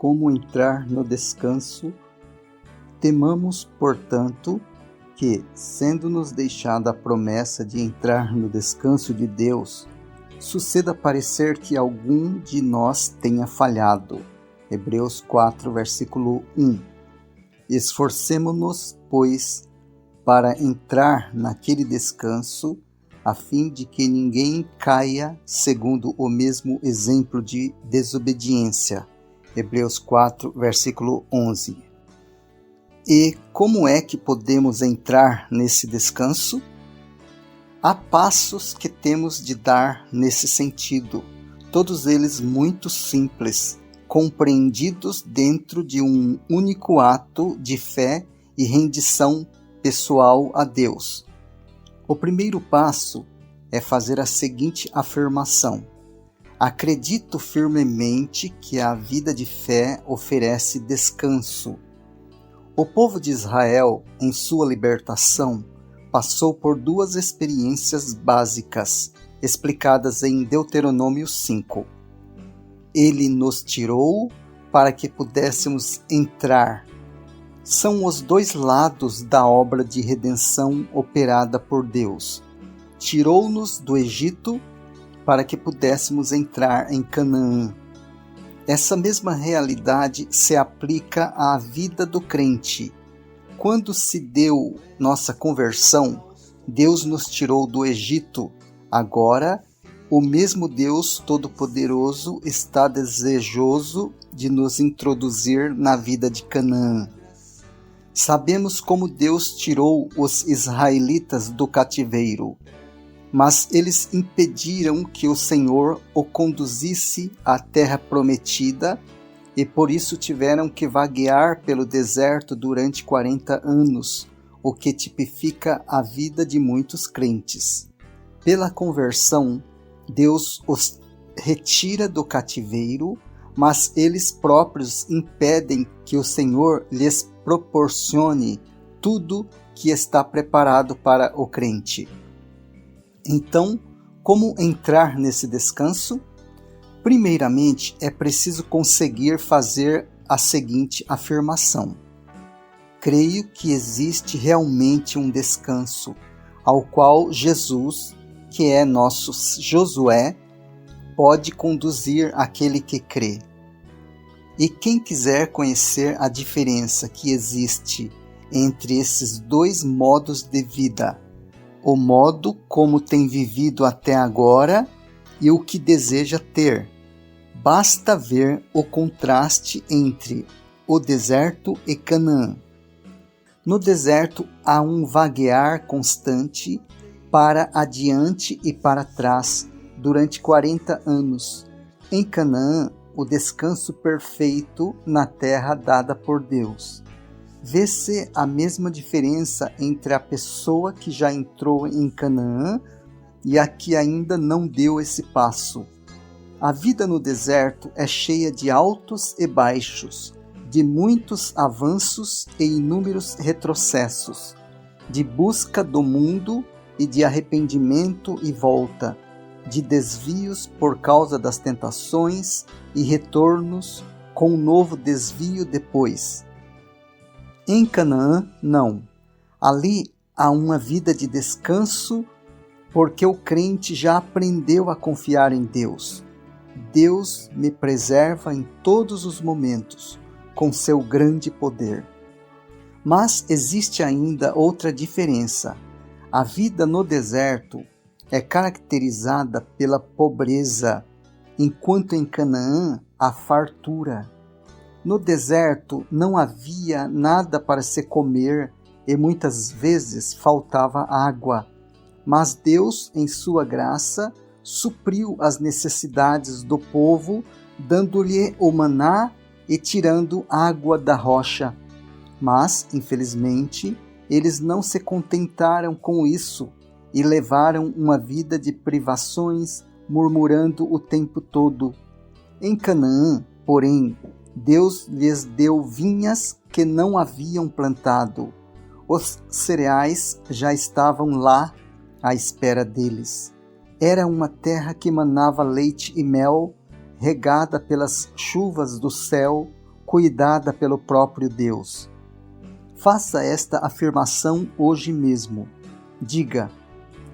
como entrar no descanso. Temamos, portanto, que, sendo-nos deixada a promessa de entrar no descanso de Deus, suceda parecer que algum de nós tenha falhado. Hebreus 4, versículo 1. Esforcemo-nos, pois, para entrar naquele descanso, a fim de que ninguém caia segundo o mesmo exemplo de desobediência. Hebreus 4, versículo 11. E como é que podemos entrar nesse descanso? Há passos que temos de dar nesse sentido, todos eles muito simples, compreendidos dentro de um único ato de fé e rendição pessoal a Deus. O primeiro passo é fazer a seguinte afirmação: acredito firmemente que a vida de fé oferece descanso. O povo de Israel, em sua libertação, passou por duas experiências básicas, explicadas em Deuteronômio 5. Ele nos tirou para que pudéssemos entrar. São os dois lados da obra de redenção operada por Deus. Tirou-nos do Egito para que pudéssemos entrar em Canaã. Essa mesma realidade se aplica à vida do crente. Quando se deu nossa conversão, Deus nos tirou do Egito. Agora, o mesmo Deus Todo-Poderoso está desejoso de nos introduzir na vida de Canaã. Sabemos como Deus tirou os israelitas do cativeiro, mas eles impediram que o Senhor o conduzisse à terra prometida e por isso tiveram que vaguear pelo deserto durante 40 anos, o que tipifica a vida de muitos crentes. Pela conversão, Deus os retira do cativeiro, mas eles próprios impedem que o Senhor lhes proporcione tudo que está preparado para o crente. Então, como entrar nesse descanso? Primeiramente, é preciso conseguir fazer a seguinte afirmação: creio que existe realmente um descanso, ao qual Jesus, que é nosso Josué, pode conduzir aquele que crê. E quem quiser conhecer a diferença que existe entre esses dois modos de vida, o modo como tem vivido até agora e o que deseja ter, basta ver o contraste entre o deserto e Canaã. No deserto há um vaguear constante para adiante e para trás durante 40 anos. Em Canaã, o descanso perfeito na terra dada por Deus. Vê-se a mesma diferença entre a pessoa que já entrou em Canaã e a que ainda não deu esse passo. A vida no deserto é cheia de altos e baixos, de muitos avanços e inúmeros retrocessos, de busca do mundo e de arrependimento e volta, de desvios por causa das tentações e retornos com um novo desvio depois. Em Canaã, não. Ali há uma vida de descanso porque o crente já aprendeu a confiar em Deus. Deus me preserva em todos os momentos, com seu grande poder. Mas existe ainda outra diferença. A vida no deserto é caracterizada pela pobreza, enquanto em Canaã há fartura. No deserto não havia nada para se comer e muitas vezes faltava água, mas Deus, em sua graça, supriu as necessidades do povo, dando-lhe o maná e tirando água da rocha. Mas, infelizmente, eles não se contentaram com isso e levaram uma vida de privações, murmurando o tempo todo. Em Canaã, porém, Deus lhes deu vinhas que não haviam plantado. Os cereais já estavam lá à espera deles. Era uma terra que manava leite e mel, regada pelas chuvas do céu, cuidada pelo próprio Deus. Faça esta afirmação hoje mesmo. Diga: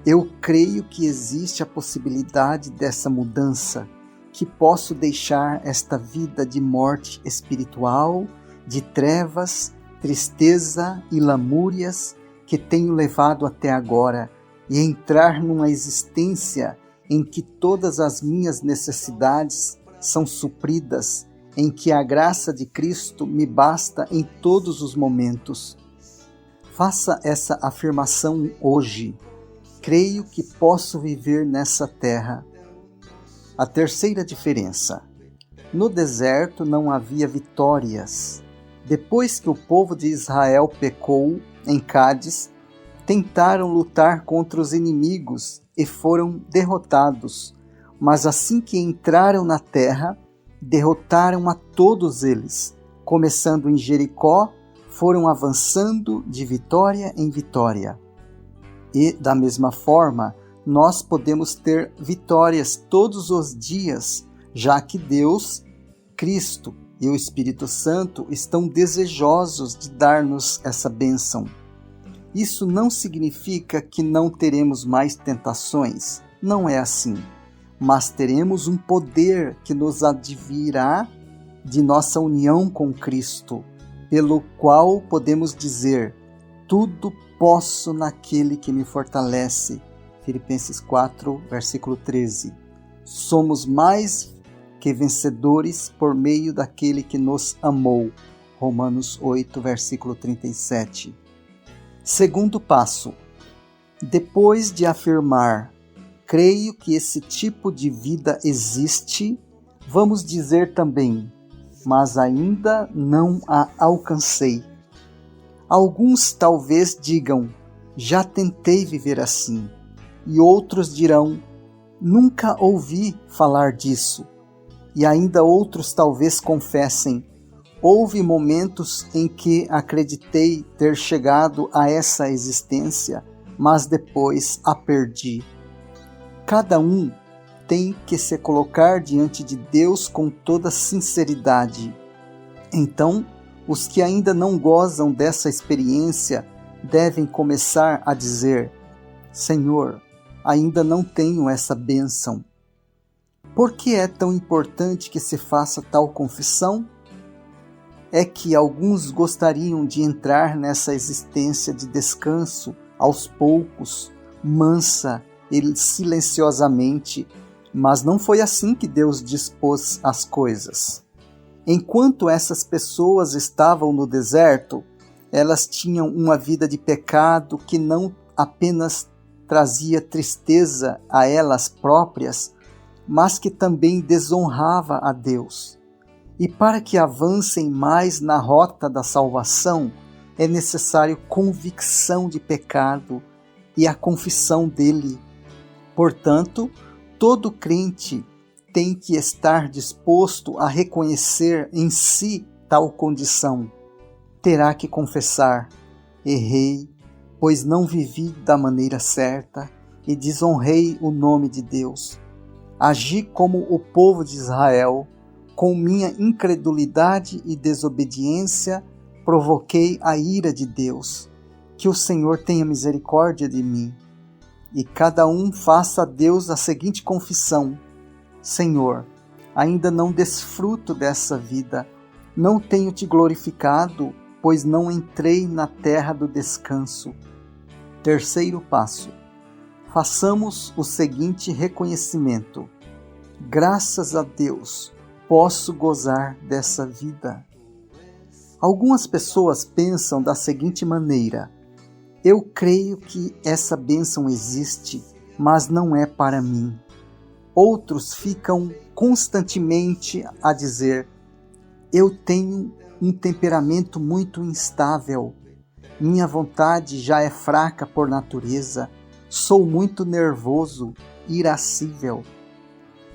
eu creio que existe a possibilidade dessa mudança, que posso deixar esta vida de morte espiritual, de trevas, tristeza e lamúrias que tenho levado até agora e entrar numa existência em que todas as minhas necessidades são supridas, em que a graça de Cristo me basta em todos os momentos. Faça essa afirmação hoje. Creio que posso viver nessa terra. A terceira diferença. No deserto não havia vitórias. Depois que o povo de Israel pecou em Cádiz, tentaram lutar contra os inimigos e foram derrotados. Mas assim que entraram na terra, derrotaram a todos eles. Começando em Jericó, foram avançando de vitória em vitória. E, da mesma forma, nós podemos ter vitórias todos os dias, já que Deus, Cristo e o Espírito Santo estão desejosos de dar-nos essa bênção. Isso não significa que não teremos mais tentações, não é assim. Mas teremos um poder que nos advirá de nossa união com Cristo, pelo qual podemos dizer: tudo posso naquele que me fortalece. Filipenses 4, versículo 13. Somos mais que vencedores por meio daquele que nos amou. Romanos 8, versículo 37. Segundo passo. Depois de afirmar: creio que esse tipo de vida existe, vamos dizer também: mas ainda não a alcancei. Alguns talvez digam: já tentei viver assim. E outros dirão: nunca ouvi falar disso. E ainda outros talvez confessem: houve momentos em que acreditei ter chegado a essa existência, mas depois a perdi. Cada um tem que se colocar diante de Deus com toda sinceridade. Então, os que ainda não gozam dessa experiência devem começar a dizer: Senhor, ainda não tenho essa bênção. Por que é tão importante que se faça tal confissão? É que alguns gostariam de entrar nessa existência de descanso aos poucos, mansa e silenciosamente, mas não foi assim que Deus dispôs as coisas. Enquanto essas pessoas estavam no deserto, elas tinham uma vida de pecado que não apenas trazia tristeza a elas próprias, mas que também desonrava a Deus. E para que avancem mais na rota da salvação, é necessário convicção de pecado e a confissão dele. Portanto, todo crente tem que estar disposto a reconhecer em si tal condição. Terá que confessar: errei, pois não vivi da maneira certa e desonrei o nome de Deus. Agi como o povo de Israel, com minha incredulidade e desobediência, provoquei a ira de Deus. Que o Senhor tenha misericórdia de mim. E cada um faça a Deus a seguinte confissão: Senhor, ainda não desfruto dessa vida, não tenho te glorificado, pois não entrei na terra do descanso. Terceiro passo. Façamos o seguinte reconhecimento: graças a Deus, posso gozar dessa vida. Algumas pessoas pensam da seguinte maneira: eu creio que essa bênção existe, mas não é para mim. Outros ficam constantemente a dizer: eu tenho um temperamento muito instável, minha vontade já é fraca por natureza, sou muito nervoso, irascível.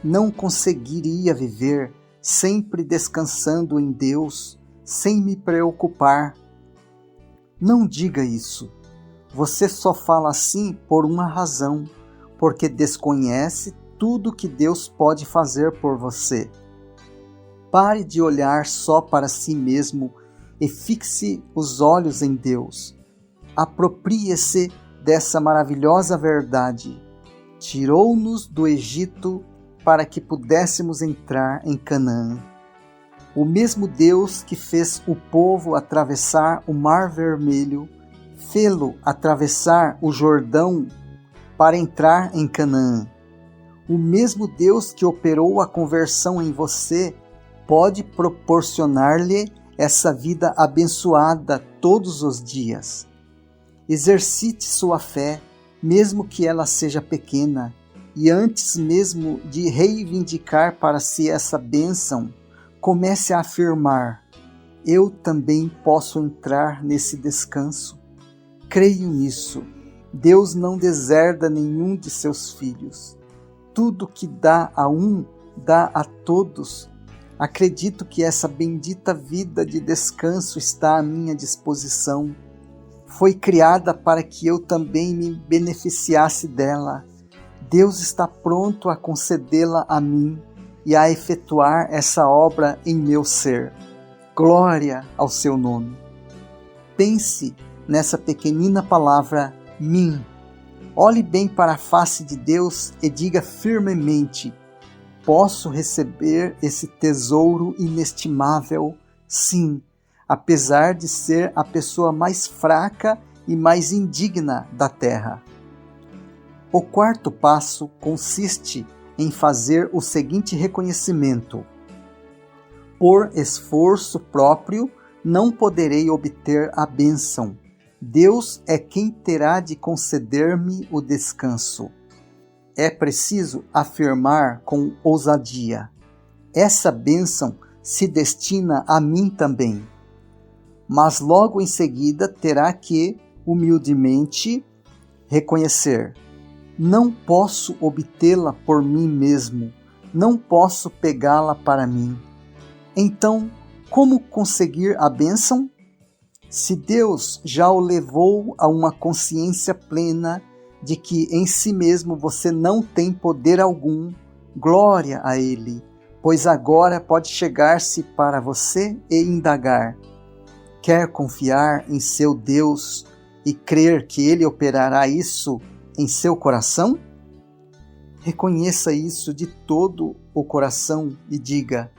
Não conseguiria viver sempre descansando em Deus, sem me preocupar. Não diga isso. Você só fala assim por uma razão, porque desconhece tudo que Deus pode fazer por você. Pare de olhar só para si mesmo e fixe os olhos em Deus. Aproprie-se dessa maravilhosa verdade. Tirou-nos do Egito para que pudéssemos entrar em Canaã. O mesmo Deus que fez o povo atravessar o Mar Vermelho, fê-lo atravessar o Jordão para entrar em Canaã. O mesmo Deus que operou a conversão em você pode proporcionar-lhe essa vida abençoada todos os dias. Exercite sua fé, mesmo que ela seja pequena, e antes mesmo de reivindicar para si essa bênção, comece a afirmar: eu também posso entrar nesse descanso. Creio nisso. Deus não deserda nenhum de seus filhos. Tudo que dá a um, dá a todos. Acredito que essa bendita vida de descanso está à minha disposição. Foi criada para que eu também me beneficiasse dela. Deus está pronto a concedê-la a mim e a efetuar essa obra em meu ser. Glória ao seu nome. Pense nessa pequenina palavra, mim. Olhe bem para a face de Deus e diga firmemente: posso receber esse tesouro inestimável? Sim, apesar de ser a pessoa mais fraca e mais indigna da terra. O quarto passo consiste em fazer o seguinte reconhecimento: por esforço próprio não poderei obter a bênção. Deus é quem terá de conceder-me o descanso. É preciso afirmar com ousadia: essa bênção se destina a mim também. Mas logo em seguida terá que, humildemente, reconhecer: não posso obtê-la por mim mesmo, não posso pegá-la para mim. Então, como conseguir a bênção? Se Deus já o levou a uma consciência plena de que em si mesmo você não tem poder algum, glória a Ele, pois agora pode chegar-se para você e indagar: quer confiar em seu Deus e crer que Ele operará isso em seu coração? Reconheça isso de todo o coração e diga: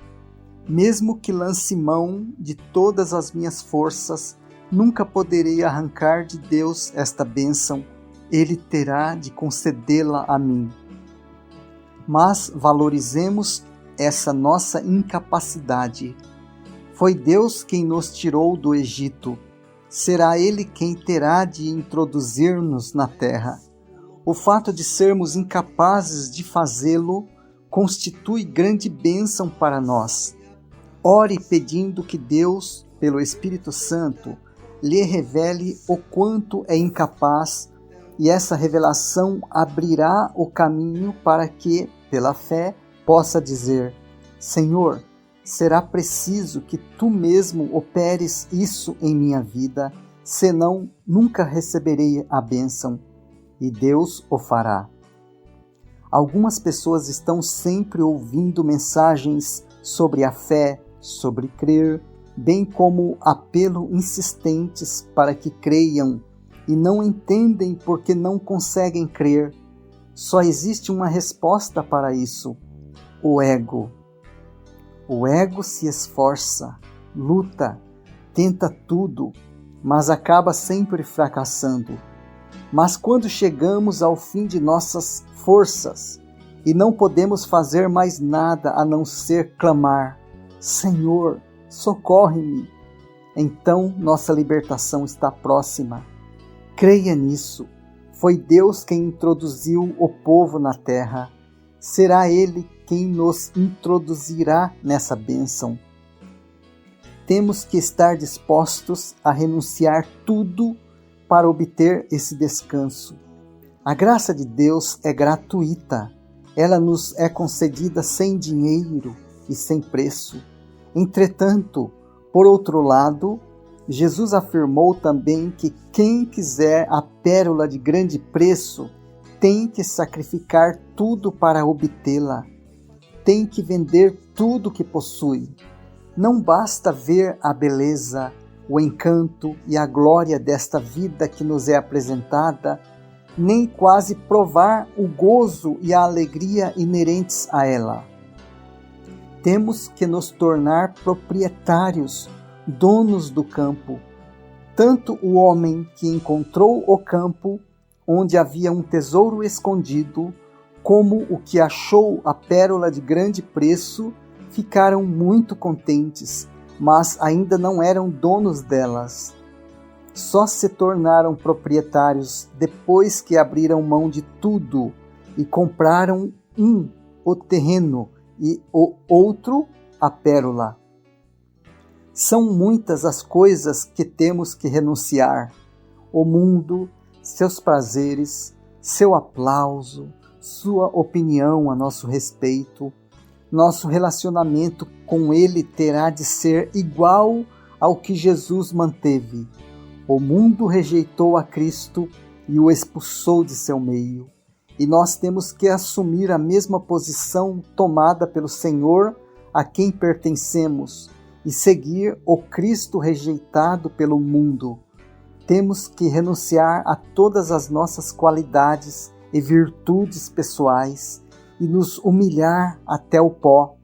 mesmo que lance mão de todas as minhas forças, nunca poderei arrancar de Deus esta bênção. Ele terá de concedê-la a mim. Mas valorizemos essa nossa incapacidade. Foi Deus quem nos tirou do Egito. Será Ele quem terá de introduzir-nos na terra. O fato de sermos incapazes de fazê-lo constitui grande bênção para nós. Ore pedindo que Deus, pelo Espírito Santo, lhe revele o quanto é incapaz, e essa revelação abrirá o caminho para que, pela fé, possa dizer: Senhor, será preciso que Tu mesmo operes isso em minha vida, senão nunca receberei a bênção. E Deus o fará. Algumas pessoas estão sempre ouvindo mensagens sobre a fé, sobre crer, bem como apelo insistentes para que creiam, e não entendem porque não conseguem crer. Só existe uma resposta para isso: o ego. O ego se esforça, luta, tenta tudo, mas acaba sempre fracassando. Mas quando chegamos ao fim de nossas forças e não podemos fazer mais nada a não ser clamar: Senhor, socorre-me, então nossa libertação está próxima. Creia nisso. Foi Deus quem introduziu o povo na terra. Será Ele quem nos introduzirá nessa bênção. Temos que estar dispostos a renunciar tudo para obter esse descanso. A graça de Deus é gratuita. Ela nos é concedida sem dinheiro e sem preço. Entretanto, por outro lado, Jesus afirmou também que quem quiser a pérola de grande preço tem que sacrificar tudo para obtê-la. Tem que vender tudo que possui. Não basta ver a beleza, o encanto e a glória desta vida que nos é apresentada, nem quase provar o gozo e a alegria inerentes a ela. Temos que nos tornar proprietários, donos do campo. Tanto o homem que encontrou o campo, onde havia um tesouro escondido, como o que achou a pérola de grande preço, ficaram muito contentes, mas ainda não eram donos delas. Só se tornaram proprietários depois que abriram mão de tudo e compraram o terreno e o outro a pérola. São muitas as coisas que temos que renunciar: o mundo, seus prazeres, seu aplauso, sua opinião a nosso respeito. Nosso relacionamento com Ele terá de ser igual ao que Jesus manteve. O mundo rejeitou a Cristo e o expulsou de seu meio. E nós temos que assumir a mesma posição tomada pelo Senhor a quem pertencemos e seguir o Cristo rejeitado pelo mundo. Temos que renunciar a todas as nossas qualidades e virtudes pessoais e nos humilhar até o pó.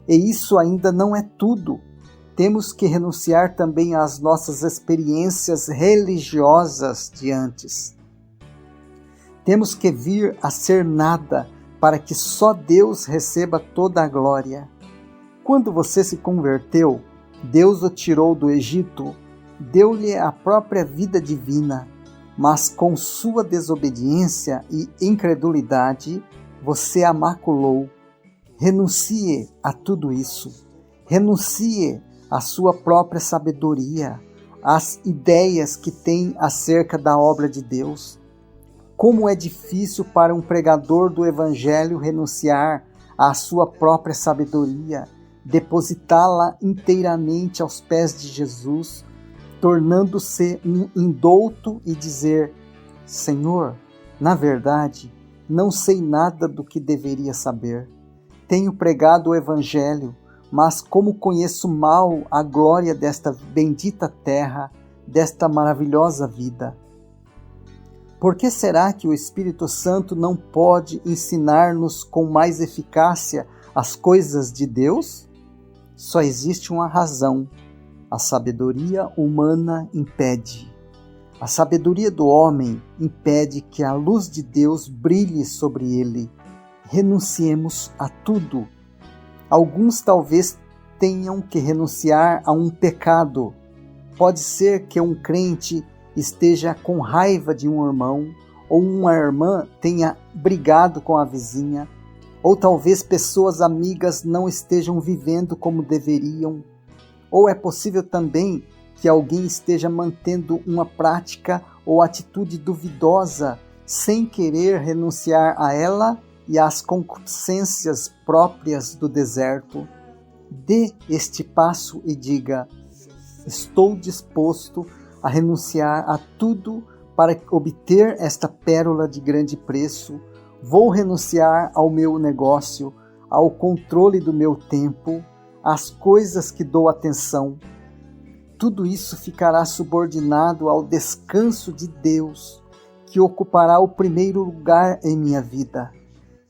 E isso ainda não é tudo. Temos que renunciar também às nossas experiências religiosas de antes. Temos que vir a ser nada para que só Deus receba toda a glória. Quando você se converteu, Deus o tirou do Egito, deu-lhe a própria vida divina, mas com sua desobediência e incredulidade, você a maculou. Renuncie a tudo isso. Renuncie à sua própria sabedoria, às ideias que tem acerca da obra de Deus. Como é difícil para um pregador do Evangelho renunciar à sua própria sabedoria, depositá-la inteiramente aos pés de Jesus, tornando-se um indouto e dizer: Senhor, na verdade, não sei nada do que deveria saber. Tenho pregado o Evangelho, mas como conheço mal a glória desta bendita terra, desta maravilhosa vida. Por que será que o Espírito Santo não pode ensinar-nos com mais eficácia as coisas de Deus? Só existe uma razão: a sabedoria humana impede. A sabedoria do homem impede que a luz de Deus brilhe sobre ele. Renunciemos a tudo. Alguns talvez tenham que renunciar a um pecado. Pode ser que um crente esteja com raiva de um irmão, ou uma irmã tenha brigado com a vizinha, ou talvez pessoas amigas não estejam vivendo como deveriam. Ou é possível também que alguém esteja mantendo uma prática ou atitude duvidosa sem querer renunciar a ela e às concupiscências próprias do deserto. Dê este passo e diga: estou disposto a renunciar a tudo para obter esta pérola de grande preço. Vou renunciar ao meu negócio, ao controle do meu tempo, às coisas que dou atenção. Tudo isso ficará subordinado ao descanso de Deus, que ocupará o primeiro lugar em minha vida.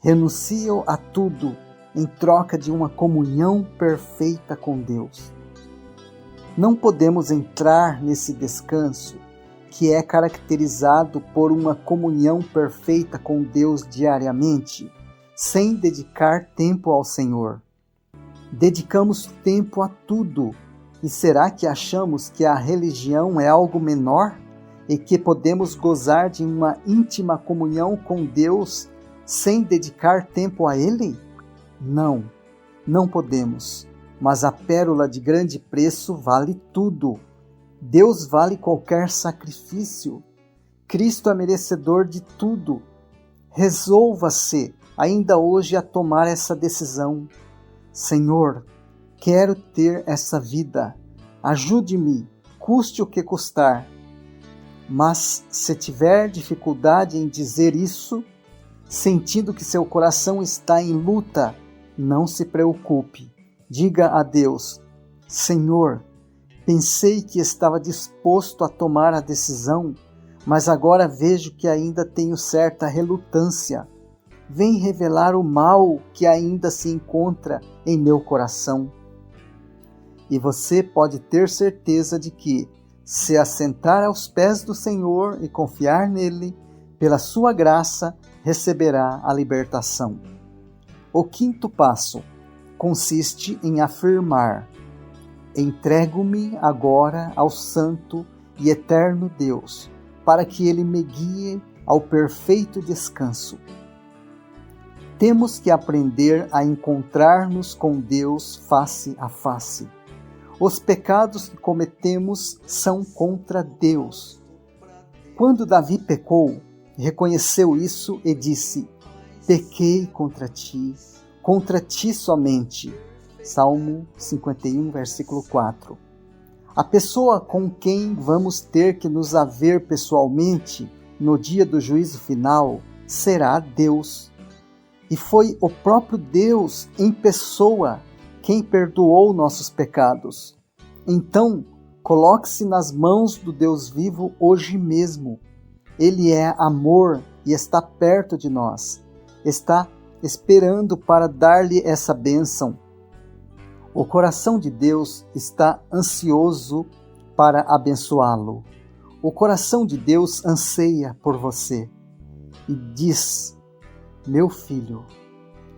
Renuncio a tudo em troca de uma comunhão perfeita com Deus. Não podemos entrar nesse descanso, que é caracterizado por uma comunhão perfeita com Deus diariamente, sem dedicar tempo ao Senhor. Dedicamos tempo a tudo. E será que achamos que a religião é algo menor e que podemos gozar de uma íntima comunhão com Deus sem dedicar tempo a Ele? Não, não podemos. Mas a pérola de grande preço vale tudo. Deus vale qualquer sacrifício. Cristo é merecedor de tudo. Resolva-se ainda hoje a tomar essa decisão. Senhor, quero ter essa vida. Ajude-me, custe o que custar. Mas se tiver dificuldade em dizer isso, sentindo que seu coração está em luta, não se preocupe. Diga a Deus: Senhor, pensei que estava disposto a tomar a decisão, mas agora vejo que ainda tenho certa relutância. Vem revelar o mal que ainda se encontra em meu coração. E você pode ter certeza de que, se assentar aos pés do Senhor e confiar nele, pela sua graça, receberá a libertação. O quinto passo consiste em afirmar: entrego-me agora ao Santo e Eterno Deus, para que Ele me guie ao perfeito descanso. Temos que aprender a encontrar-nos com Deus face a face. Os pecados que cometemos são contra Deus. Quando Davi pecou, reconheceu isso e disse: pequei contra ti somente. Salmo 51, versículo 4. A pessoa com quem vamos ter que nos haver pessoalmente no dia do juízo final será Deus. E foi o próprio Deus em pessoa quem perdoou nossos pecados. Então, coloque-se nas mãos do Deus vivo hoje mesmo. Ele é amor e está perto de nós. Está esperando para dar-lhe essa bênção. O coração de Deus está ansioso para abençoá-lo. O coração de Deus anseia por você e diz: meu filho,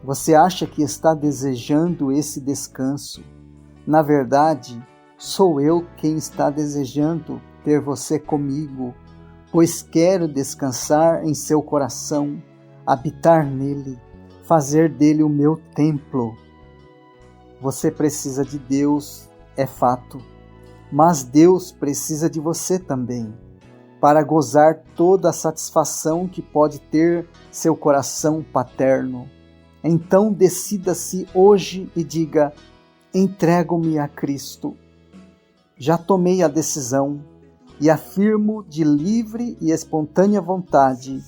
você acha que está desejando esse descanso? Na verdade, sou eu quem está desejando ter você comigo, pois quero descansar em seu coração, habitar nele, fazer dele o meu templo. Você precisa de Deus, é fato, mas Deus precisa de você também, para gozar toda a satisfação que pode ter seu coração paterno. Então decida-se hoje e diga: entrego-me a Cristo. Já tomei a decisão e afirmo de livre e espontânea vontade: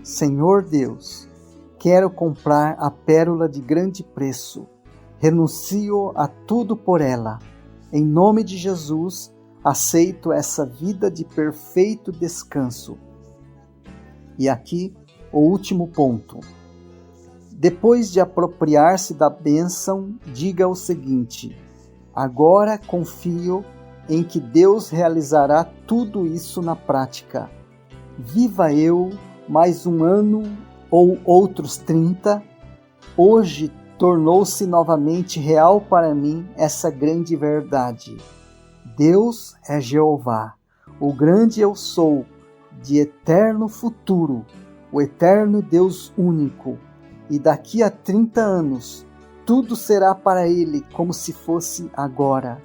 Senhor Deus, quero comprar a pérola de grande preço. Renuncio a tudo por ela. Em nome de Jesus, aceito essa vida de perfeito descanso. E aqui, o último ponto. Depois de apropriar-se da bênção, diga o seguinte: agora confio em que Deus realizará tudo isso na prática. Viva eu mais um ano ou outros 30, hoje tornou-se novamente real para mim essa grande verdade. Deus é Jeová, o grande eu sou, de eterno futuro, o eterno Deus único, e daqui a 30 anos, tudo será para Ele como se fosse agora.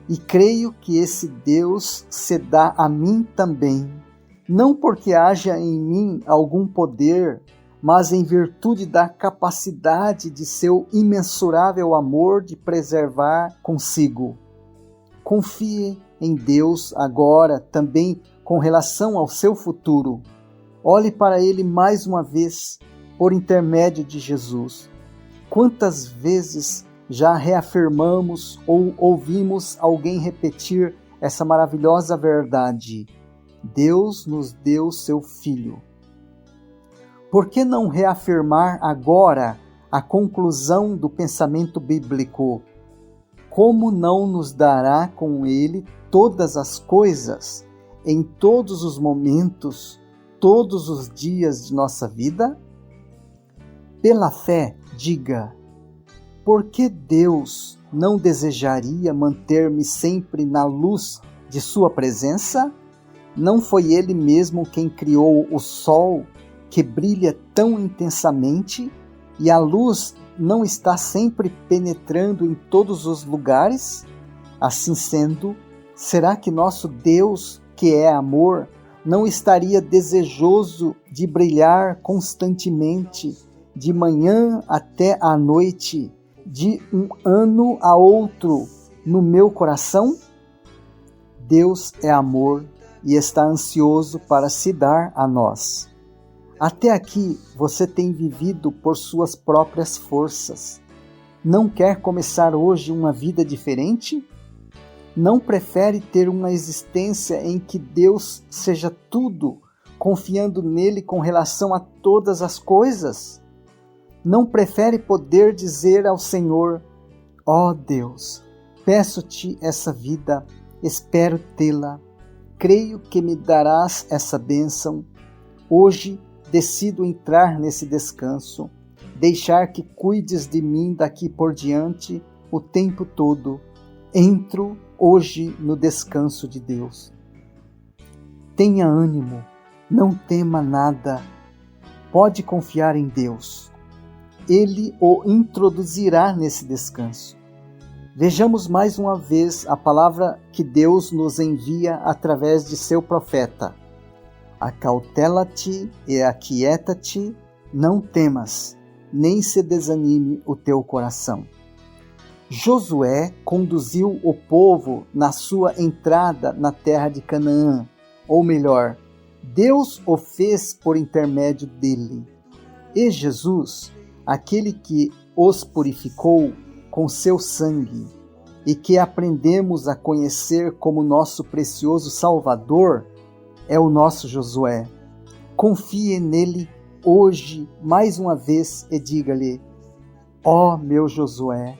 E creio que esse Deus se dá a mim também, não porque haja em mim algum poder, mas em virtude da capacidade de seu imensurável amor de preservar consigo. Confie em Deus agora também com relação ao seu futuro. Olhe para Ele mais uma vez, por intermédio de Jesus. Quantas vezes já reafirmamos ou ouvimos alguém repetir essa maravilhosa verdade? Deus nos deu seu Filho. Por que não reafirmar agora a conclusão do pensamento bíblico? Como não nos dará com Ele todas as coisas, em todos os momentos, todos os dias de nossa vida? Pela fé, diga: por que Deus não desejaria manter-me sempre na luz de sua presença? Não foi Ele mesmo quem criou o sol, que brilha tão intensamente, e a luz não está sempre penetrando em todos os lugares? Assim sendo, será que nosso Deus, que é amor, não estaria desejoso de brilhar constantemente, de manhã até à noite, de um ano a outro, no meu coração? Deus é amor e está ansioso para se dar a nós. Até aqui você tem vivido por suas próprias forças. Não quer começar hoje uma vida diferente? Não prefere ter uma existência em que Deus seja tudo, confiando nele com relação a todas as coisas? Não prefere poder dizer ao Senhor: ó Deus, peço-te essa vida, espero tê-la, creio que me darás essa bênção. Hoje decido entrar nesse descanso, deixar que cuides de mim daqui por diante o tempo todo. Entro hoje no descanso de Deus. Tenha ânimo, não tema nada, pode confiar em Deus. Ele o introduzirá nesse descanso. Vejamos mais uma vez a palavra que Deus nos envia através de seu profeta. Acautela-te e aquieta-te, não temas, nem se desanime o teu coração. Josué conduziu o povo na sua entrada na terra de Canaã, ou melhor, Deus o fez por intermédio dele. E Jesus, aquele que os purificou com seu sangue e que aprendemos a conhecer como nosso precioso Salvador, é o nosso Josué. Confie nele hoje mais uma vez e diga-lhe: ó meu Josué,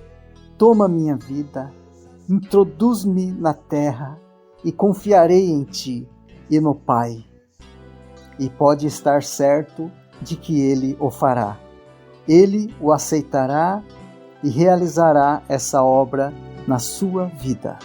toma minha vida, introduz-me na terra e confiarei em ti e no Pai. E pode estar certo de que ele o fará. Ele o aceitará e realizará essa obra na sua vida.